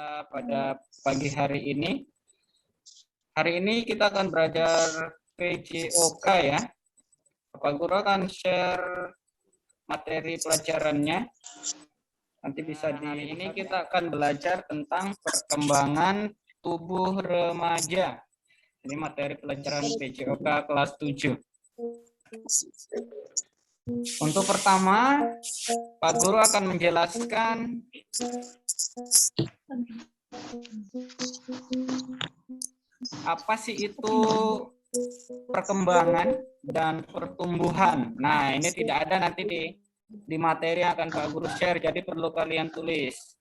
kita pada pagi hari ini. Hari ini kita akan belajar PJOK ya. Pak Guru akan share materi pelajarannya. Nanti bisa di ini kita akan belajar tentang perkembangan tubuh remaja. Ini materi pelajaran PJOK kelas 7. Untuk pertama, Pak Guru akan menjelaskan apa sih itu perkembangan dan pertumbuhan. Nah, ini tidak ada nanti di materi yang akan Pak Guru share, jadi perlu kalian tulis.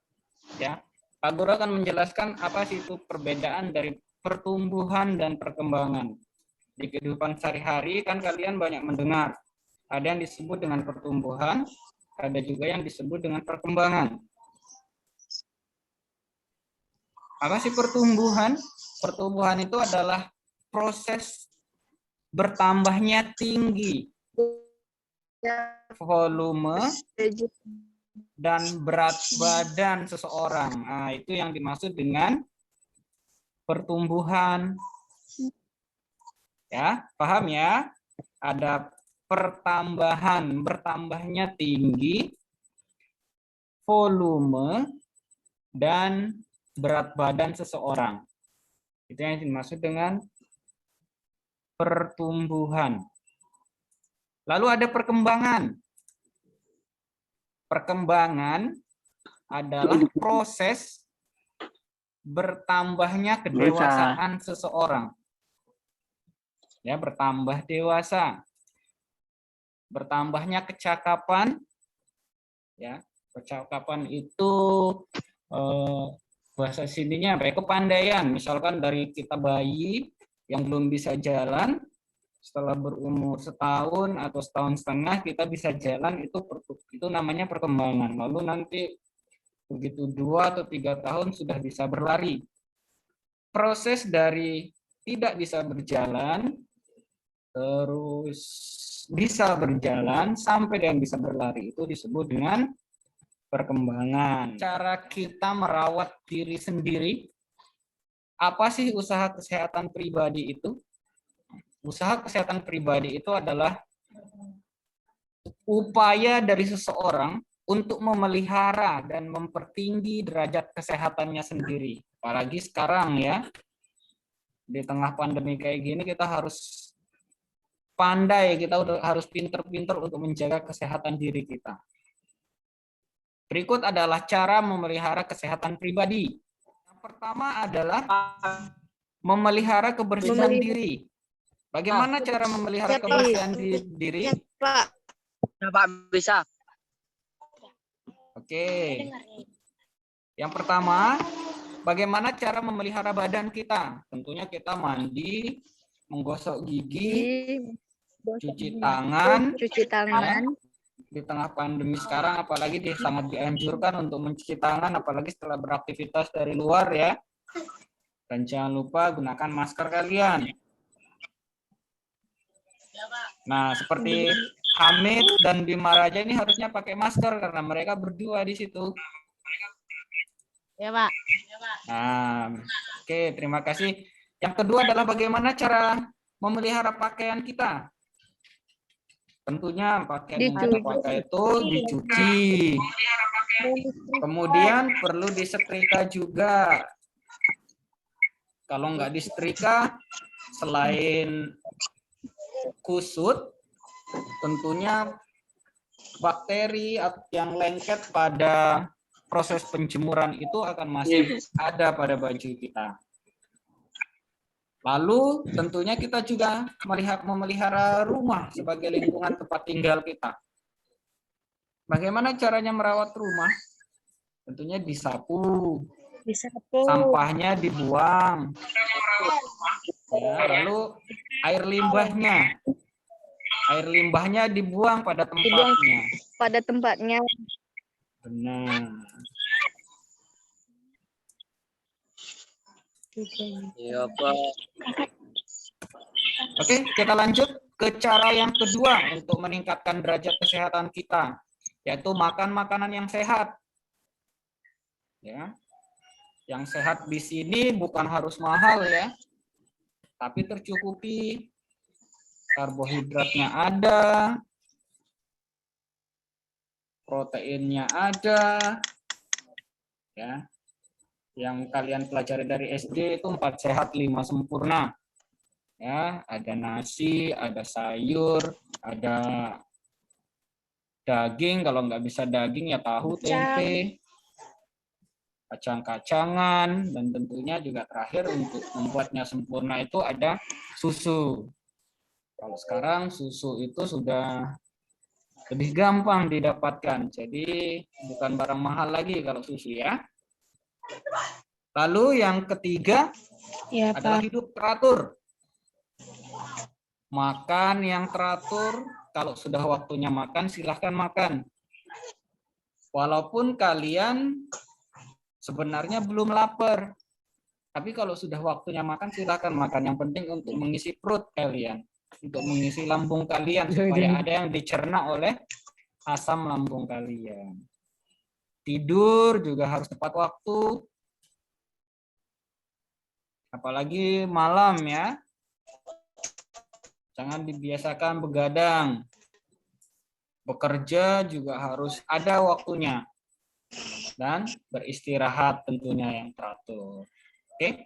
Ya, Pak Guru akan menjelaskan apa sih itu perbedaan dari pertumbuhan dan perkembangan. Di kehidupan sehari-hari kan kalian banyak mendengar. Ada yang disebut dengan pertumbuhan, ada juga yang disebut dengan perkembangan. Apa sih pertumbuhan? Pertumbuhan itu adalah proses bertambahnya tinggi volume dan berat badan seseorang. Nah, itu yang dimaksud dengan pertumbuhan. Ya, paham ya? Ada pertambahan, bertambahnya tinggi volume dan berat badan seseorang. Itu yang dimaksud dengan pertumbuhan. Lalu ada perkembangan. Perkembangan adalah proses bertambahnya kedewasaan seseorang. Ya, bertambah dewasa. Bertambahnya kecakapan. Ya, kecakapan itu bahasa sininya apa ya? Kepandaian. Misalkan dari kita bayi yang belum bisa jalan, setelah berumur setahun atau setahun setengah kita bisa jalan, itu namanya perkembangan. Lalu nanti begitu 2 atau 3 tahun sudah bisa berlari. Proses dari tidak bisa berjalan terus bisa berjalan sampai dengan bisa berlari itu disebut dengan perkembangan. Cara kita merawat diri sendiri. Apa sih usaha kesehatan pribadi itu? Usaha kesehatan pribadi itu adalah upaya dari seseorang untuk memelihara dan mempertinggi derajat kesehatannya sendiri. Apalagi sekarang ya, di tengah pandemi kayak gini kita harus pandai, kita harus pinter-pinter untuk menjaga kesehatan diri kita. Berikut adalah cara memelihara kesehatan pribadi. Yang pertama adalah memelihara kebersihan diri. Bagaimana cara memelihara kebersihan diri? Pak. Ya, Pak, bisa. Oke. Yang pertama, bagaimana cara memelihara badan kita? Tentunya kita mandi, menggosok gigi, cuci tangan. Ya. Di tengah pandemi sekarang apalagi sangat dianjurkan untuk mencuci tangan, apalagi setelah beraktivitas dari luar ya. Dan jangan lupa gunakan masker kalian. Nah, seperti Hamid dan Bima Raja ini harusnya pakai masker karena mereka berdua di situ. Ya, Pak. Nah, oke, terima kasih. Yang kedua adalah bagaimana cara memelihara pakaian kita. Tentunya pakaian yang kita pakai itu dicuci. Kemudian perlu disetrika juga. Kalau nggak disetrika, selain kusut, tentunya bakteri yang lengket pada proses penjemuran itu akan masih ada pada baju kita. Lalu tentunya kita juga memelihara rumah sebagai lingkungan tempat tinggal kita. Bagaimana caranya merawat rumah? Tentunya disapu, sampahnya dibuang, ya, lalu air limbahnya dibuang pada tempatnya. Benar. Iya, Pak. Oke, kita lanjut ke cara yang kedua untuk meningkatkan derajat kesehatan kita, yaitu makan makanan yang sehat. Ya. Yang sehat di sini bukan harus mahal ya, tapi tercukupi. Karbohidratnya ada, proteinnya ada, ya. Yang kalian pelajari dari SD itu 4 sehat 5 sempurna. Ya, ada nasi, ada sayur, ada daging, kalau nggak bisa daging ya tahu, tempe, kacang-kacangan, dan tentunya juga terakhir untuk membuatnya sempurna itu ada susu. Kalau sekarang susu itu sudah lebih gampang didapatkan, jadi bukan barang mahal lagi kalau susu ya. Lalu yang ketiga adalah hidup teratur. Makan yang teratur, kalau sudah waktunya makan silahkan makan. Walaupun kalian sebenarnya belum lapar, tapi kalau sudah waktunya makan silahkan makan. Yang penting untuk mengisi perut kalian, untuk mengisi lambung kalian supaya ada yang dicerna oleh asam lambung kalian. Tidur juga harus tepat waktu. Apalagi malam ya. Jangan dibiasakan begadang. Bekerja juga harus ada waktunya. Dan beristirahat tentunya yang teratur. Oke.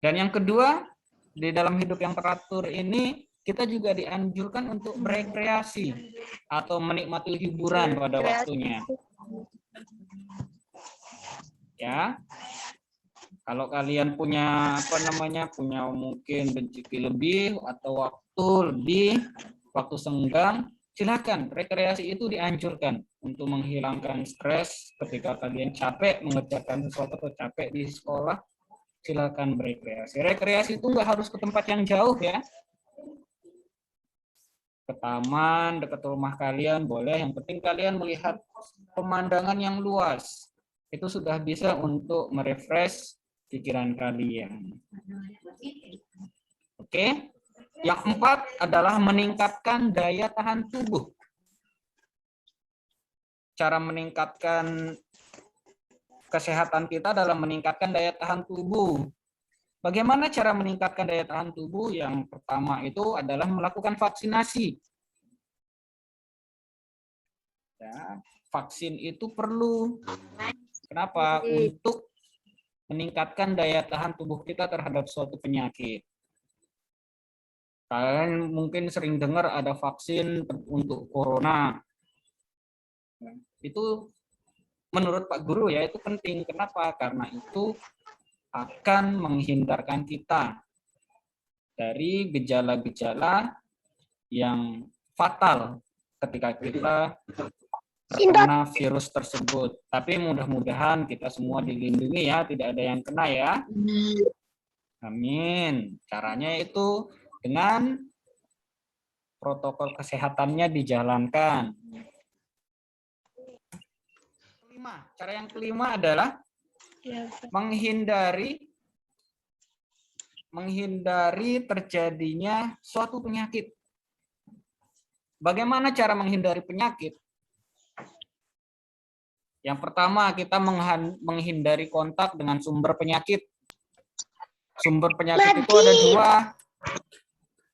Dan yang kedua, di dalam hidup yang teratur ini kita juga dianjurkan untuk berekreasi atau menikmati hiburan pada waktunya. Ya. Kalau kalian punya punya mungkin rezeki lebih atau waktu lebih, waktu senggang, silakan. Rekreasi itu dianjurkan untuk menghilangkan stres ketika kalian capek mengerjakan sesuatu atau capek di sekolah. Silakan berekreasi. Rekreasi itu nggak harus ke tempat yang jauh ya. Ke taman dekat rumah kalian boleh. Yang penting kalian melihat pemandangan yang luas. Itu sudah bisa untuk merefresh pikiran kalian. Oke. Yang keempat adalah meningkatkan daya tahan tubuh. Cara meningkatkan kesehatan kita dalam meningkatkan daya tahan tubuh. Bagaimana cara meningkatkan daya tahan tubuh? Yang pertama itu adalah melakukan vaksinasi. Ya, vaksin itu perlu. Kenapa? Untuk meningkatkan daya tahan tubuh kita terhadap suatu penyakit. Kalian mungkin sering dengar ada vaksin untuk corona. Itu menurut Pak Guru ya itu penting. Kenapa? Karena itu akan menghindarkan kita dari gejala-gejala yang fatal ketika kita terkena virus tersebut. Tapi mudah-mudahan kita semua dilindungi ya, tidak ada yang kena ya. Amin. Caranya itu dengan protokol kesehatannya dijalankan. Cara yang kelima adalah menghindari terjadinya suatu penyakit. Bagaimana cara menghindari penyakit? Yang pertama, kita menghindari kontak dengan sumber penyakit. Sumber penyakit itu ada dua.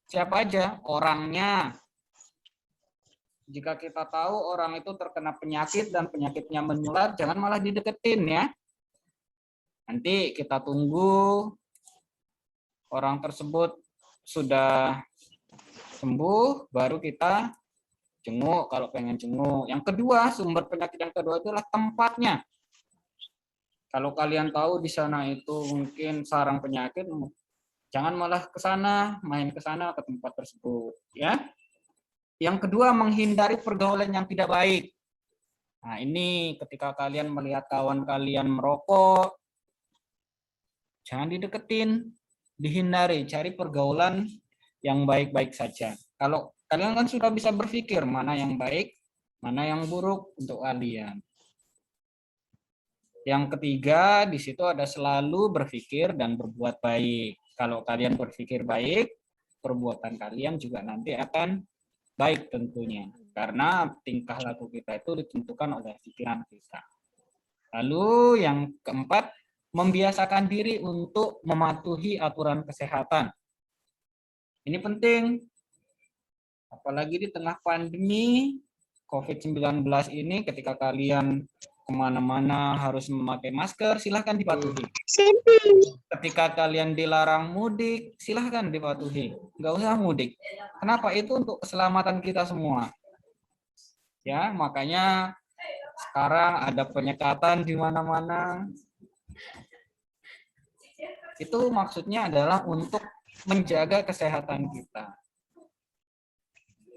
Siapa aja? Orangnya. Jika kita tahu orang itu terkena penyakit dan penyakitnya menular, jangan malah dideketin ya. Nanti kita tunggu orang tersebut sudah sembuh, baru kita jenguk kalau pengen jenguk. Yang kedua, sumber penyakit yang kedua itulah tempatnya. Kalau kalian tahu di sana itu mungkin sarang penyakit, jangan malah ke sana, main ke sana ke tempat tersebut, ya. Yang kedua, menghindari pergaulan yang tidak baik. Nah, ini ketika kalian melihat kawan kalian merokok, jangan dideketin, dihindari, cari pergaulan yang baik-baik saja. Kalau kalian kan sudah bisa berpikir mana yang baik, mana yang buruk untuk kalian. Yang ketiga, di situ ada selalu berpikir dan berbuat baik. Kalau kalian berpikir baik, perbuatan kalian juga nanti akan baik tentunya. Karena tingkah laku kita itu ditentukan oleh pikiran kita. Lalu yang keempat, membiasakan diri untuk mematuhi aturan kesehatan. Ini penting, apalagi di tengah pandemi COVID-19 ini, ketika kalian kemana-mana harus memakai masker, silahkan dipatuhi. Ketika kalian dilarang mudik, silahkan dipatuhi. Nggak usah mudik. Kenapa? Itu untuk keselamatan kita semua. Ya, makanya sekarang ada penyekatan di mana-mana. Itu maksudnya adalah untuk menjaga kesehatan kita.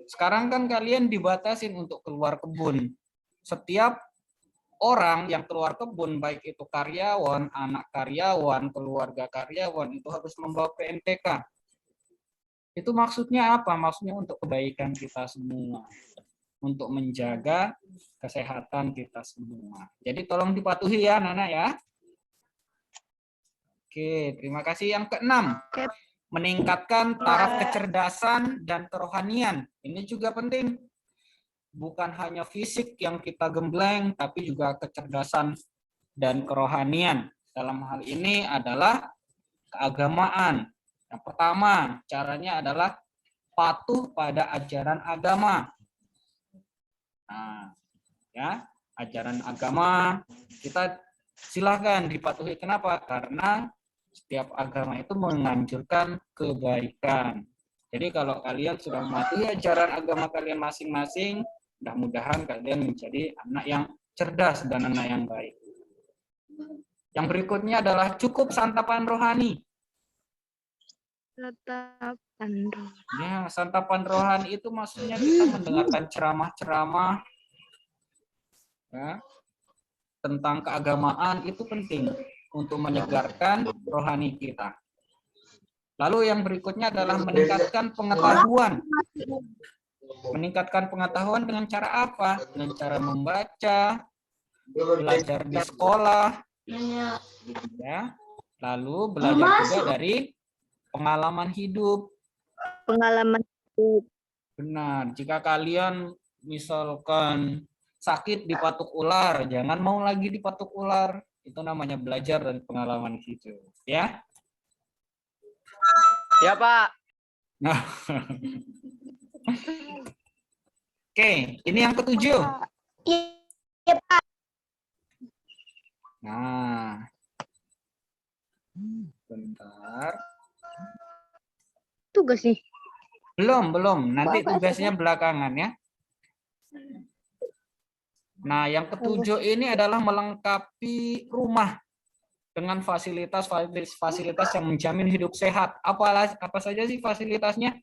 Sekarang kan kalian dibatasin untuk keluar kebun. Setiap orang yang keluar kebun, baik itu karyawan, anak karyawan, keluarga karyawan, itu harus membawa PNPK. Itu maksudnya apa? Maksudnya untuk kebaikan kita semua. Untuk menjaga kesehatan kita semua. Jadi tolong dipatuhi ya, anak-anak ya. Oke, terima kasih. Yang keenam, meningkatkan taraf kecerdasan dan kerohanian. Ini juga penting. Bukan hanya fisik yang kita gembleng, tapi juga kecerdasan dan kerohanian. Dalam hal ini adalah keagamaan. Yang pertama, caranya adalah patuh pada ajaran agama. Nah, ya, ajaran agama kita silahkan dipatuhi. Kenapa? Karena setiap agama itu menganjurkan kebaikan. Jadi kalau kalian sudah mematuhi ajaran agama kalian masing-masing, mudah-mudahan kalian menjadi anak yang cerdas dan anak yang baik. Yang berikutnya adalah cukup santapan rohani. Santapan rohani. Ya, santapan rohani itu maksudnya kita mendengarkan ceramah-ceramah ya, tentang keagamaan, itu penting untuk menyegarkan rohani kita. Lalu yang berikutnya adalah meningkatkan pengetahuan. Meningkatkan pengetahuan dengan cara apa? Dengan cara membaca, belajar di sekolah, ya. Lalu belajar juga dari pengalaman hidup. Pengalaman hidup. Benar. Jika kalian misalkan sakit dipatuk ular, jangan mau lagi dipatuk ular. Itu namanya belajar dan pengalaman hidup, ya. Ya, Pak. Nah. Oke, ini yang ketujuh. Iya, Pak. Nah. Bentar. Tugas nih. Belum. Nanti tugasnya belakangan ya. Nah, yang ketujuh ini adalah melengkapi rumah dengan fasilitas yang menjamin hidup sehat. Apa saja sih fasilitasnya?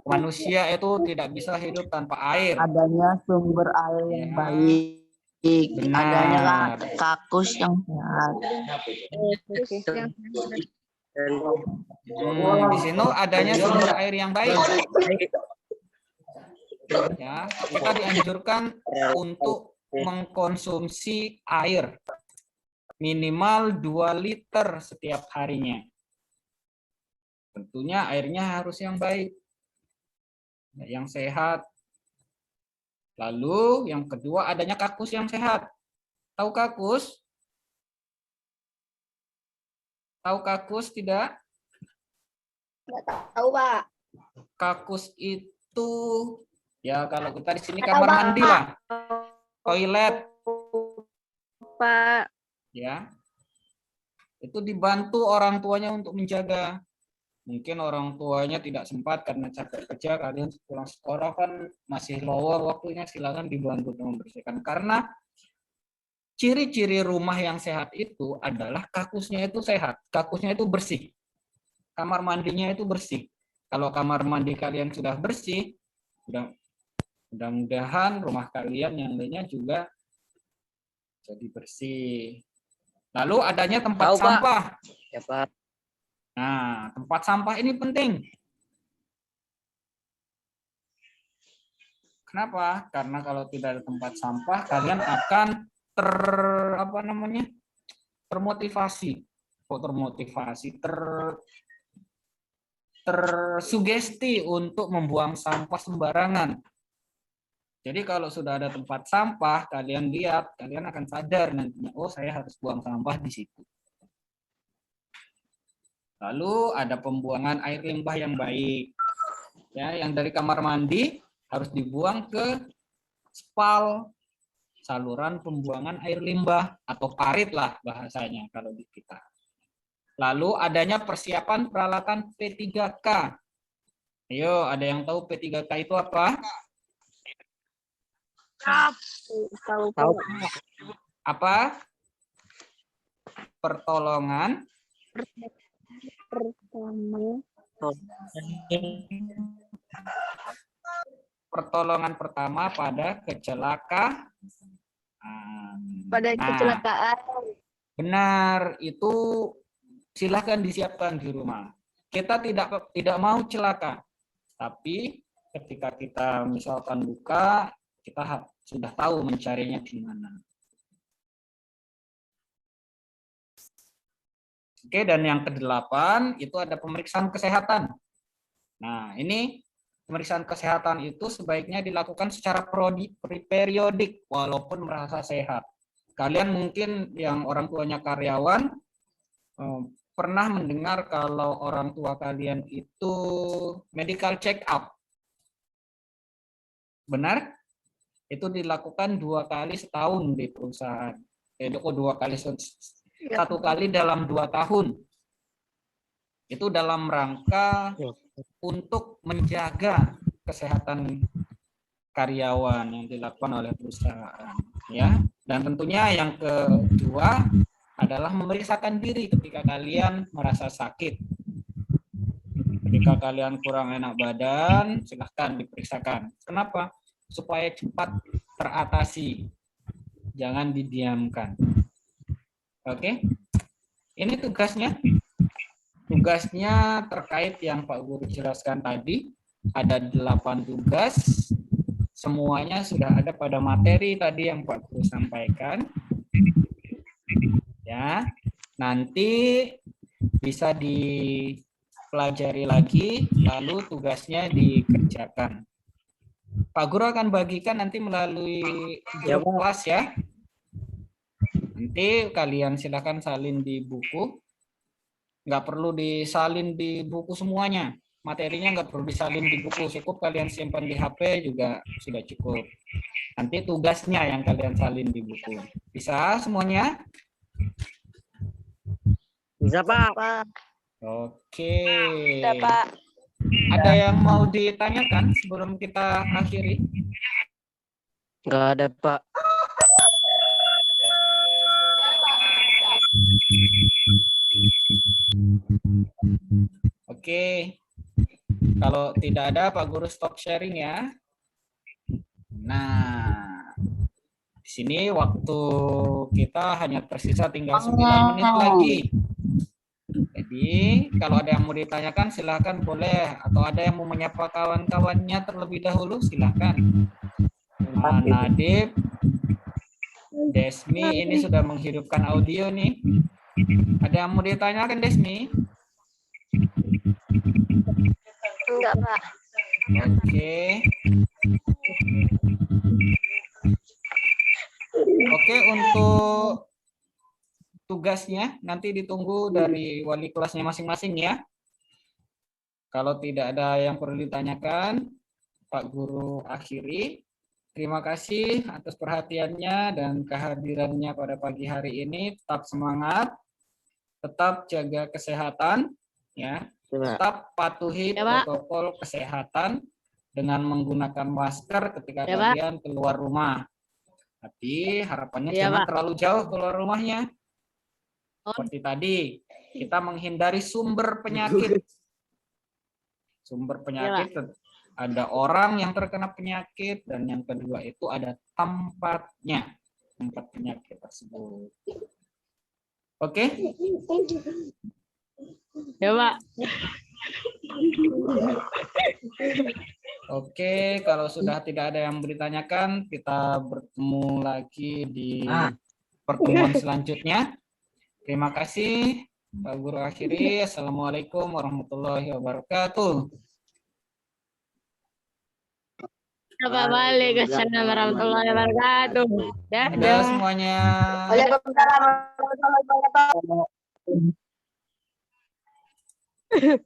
Manusia itu tidak bisa hidup tanpa air. Adanya sumber air yang Ya. baik. Benar. Adanya kakus yang sehat. Di sini adanya sumber air yang baik. Ya, kita dianjurkan untuk mengkonsumsi air minimal 2 liter setiap harinya. Tentunya airnya harus yang baik, yang sehat. Lalu yang kedua adanya kakus yang sehat. Tahu kakus? Tahu kakus tidak? Nggak tahu, Pak. Kakus itu ya kalau kita di sini kamar mandi lah, toilet, Pak. ya. Itu dibantu orang tuanya untuk menjaga. Mungkin orang tuanya tidak sempat karena capek kerja, kalian pulang sekolah kan masih lowong waktunya, silakan dibantu membersihkan. Karena ciri-ciri rumah yang sehat itu adalah kakusnya itu sehat, kakusnya itu bersih, kamar mandinya itu bersih. Kalau kamar mandi kalian sudah bersih, mudah-mudahan rumah kalian yang lainnya juga jadi bersih. Lalu adanya tempat sampah. Ya, Pak. Nah, tempat sampah ini penting. Kenapa? Karena kalau tidak ada tempat sampah, kalian akan tersugesti untuk membuang sampah sembarangan. Jadi kalau sudah ada tempat sampah, kalian lihat, kalian akan sadar nantinya, oh saya harus buang sampah di situ. Lalu ada pembuangan air limbah yang baik. Ya, yang dari kamar mandi harus dibuang ke spal, saluran pembuangan air limbah atau parit lah bahasanya kalau di kita. Lalu adanya persiapan peralatan P3K. Ayo, ada yang tahu P3K itu apa? Tahu Tahu. Pak. Apa? Pertolongan pertama pertama pada kecelakaan. pada Nah, kecelakaan. benar, itu silahkan disiapkan di rumah. Kita tidak mau celaka, tapi ketika kita misalkan buka, kita sudah tahu mencarinya di mana. Oke, dan yang kedelapan itu ada pemeriksaan kesehatan. Nah, ini pemeriksaan kesehatan itu sebaiknya dilakukan secara periodik walaupun merasa sehat. Kalian mungkin yang orang tuanya karyawan pernah mendengar kalau orang tua kalian itu medical check up. Benar? Itu dilakukan 2 kali setahun di perusahaan. Satu kali dalam 2 tahun. Itu dalam rangka untuk menjaga kesehatan karyawan yang dilakukan oleh perusahaan, ya. Dan tentunya yang kedua adalah memeriksakan diri ketika kalian merasa sakit. Ketika kalian kurang enak badan, silahkan diperiksakan. Kenapa? Supaya cepat teratasi. Jangan didiamkan. Oke? Ini tugasnya. Tugasnya terkait yang Pak Guru jelaskan tadi. Ada 8 tugas. Semuanya sudah ada pada materi tadi yang Pak Guru sampaikan. Ya, nanti bisa dipelajari lagi, lalu tugasnya dikerjakan. Pak Guru akan bagikan nanti melalui grup kelas ya. Nanti kalian silakan salin di buku. Nggak perlu disalin di buku semuanya. Materinya nggak perlu disalin di buku, cukup kalian simpan di HP juga sudah cukup. Nanti tugasnya yang kalian salin di buku. Bisa semuanya? Bisa, Pak. Pak. Oke. Bisa, Pak. Ada yang mau ditanyakan sebelum kita akhiri? Nggak ada, Pak. Oke. Kalau tidak ada, Pak Guru stop sharing ya. Nah, di sini waktu kita hanya tersisa tinggal 9 menit lagi. Jadi, kalau ada yang mau ditanyakan silahkan boleh. Atau ada yang mau menyapa kawan-kawannya terlebih dahulu, silahkan. Nadib, Desmi ini sudah menghidupkan audio nih. Ada yang mau ditanyakan, Desmi? Enggak, Pak. Oke. Oke, untuk tugasnya nanti ditunggu dari wali kelasnya masing-masing ya. Kalau tidak ada yang perlu ditanyakan, Pak Guru akhiri. Terima kasih atas perhatiannya dan kehadirannya pada pagi hari ini. Tetap semangat, tetap jaga kesehatan, ya. Tetap patuhi protokol kesehatan dengan menggunakan masker ketika kalian keluar rumah. Tapi harapannya jangan terlalu jauh keluar rumahnya. Seperti tadi, kita menghindari sumber penyakit. Sumber penyakit, ada orang yang terkena penyakit, dan yang kedua itu ada tempatnya, tempat penyakit tersebut. Oke? Ya, Pak. Oke, kalau sudah tidak ada yang ditanyakan, kita bertemu lagi di pertemuan selanjutnya. Terima kasih, Pak Guru akhiri. Assalamualaikum warahmatullahi wabarakatuh. Waalaikumsalam warahmatullahi wabarakatuh. Dadah semuanya. Waalaikumsalam warahmatullahi wabarakatuh. Pak.